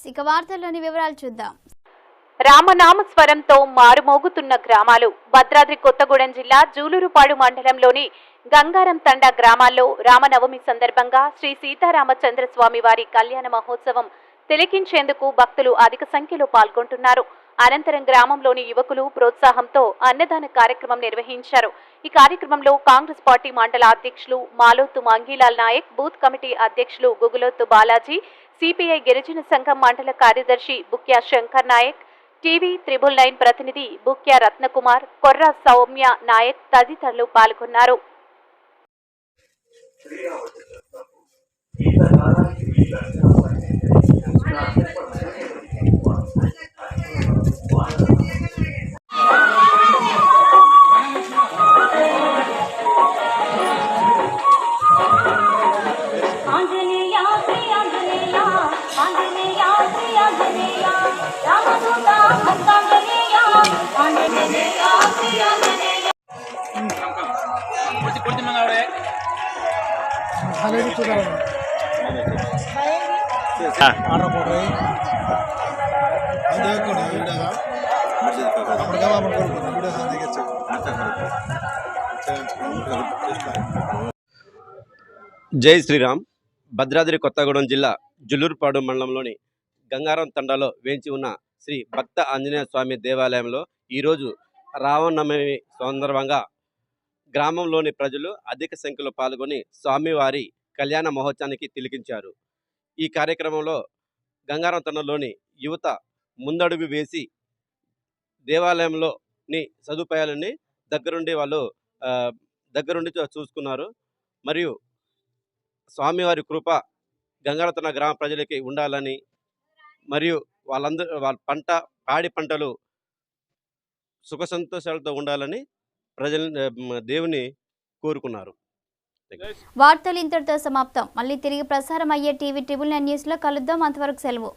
ఇక వార్తల్లోని వివరాలు చూద్దాం. రామనామస్వరంతో మారుమోగుతున్న గ్రామాలు. భద్రాద్రి కొత్తగూడెం జిల్లా జూలూరుపాడు మండలంలోని గంగారం తండా గ్రామాల్లో రామనవమి సందర్భంగా శ్రీ సీతారామచంద్రస్వామి వారి కళ్యాణ మహోత్సవం తిలకించేందుకు భక్తులు అధిక సంఖ్యలో పాల్గొంటున్నారు. అనంతరం గ్రామంలోని యువకులు ప్రోత్సాహంతో అన్నదాన కార్యక్రమం నిర్వహించారు. ఈ కార్యక్రమంలో కాంగ్రెస్ పార్టీ మండల అధ్యక్షులు మాలోతు మంగీలాల్ నాయక్, బూత్ కమిటీ అధ్యక్షులు గుగులోతు బాలాజీ, సిపిఐ గిరిజన సంఘం మండల కార్యదర్శి బుక్యా శంకర్ నాయక్, టీవీ 999 ప్రతినిధి బుక్యా రత్నకుమార్, కొర్రా సౌమ్య నాయక్ తదితరులు పాల్గొన్నారు. జై శ్రీరామ్. భద్రాద్రి కొత్తగూడెం జిల్లా జుల్లూరుపాడు మండలంలోని గంగారం తండాలో వేంచి ఉన్న శ్రీ భక్త ఆంజనేయ స్వామి దేవాలయంలో ఈరోజు రామనవమి సందర్భంగా గ్రామంలోని ప్రజలు అధిక సంఖ్యలో పాల్గొని స్వామివారి కళ్యాణ మహోత్సవానికి తిలకించారు. ఈ కార్యక్రమంలో గంగారం తండాలోని యువత ముందడుగు వేసి దేవాలయంలోని సదుపాయాలని దగ్గరుండి చూసుకున్నారు. మరియు స్వామివారి కృప గంగారతన గ్రామ ప్రజలకి ఉండాలని, మరియు వాళ్ళ పాడి పంటలు సుఖ సంతోషాలతో ఉండాలని దేవుని కోరుకున్నారు. వార్తలు ఇంతటితో సమాప్తం. మళ్ళీ తిరిగి ప్రసారం అయ్యే టీవీ 999 న్యూస్లో కలుద్దాం. అంతవరకు సెలవు.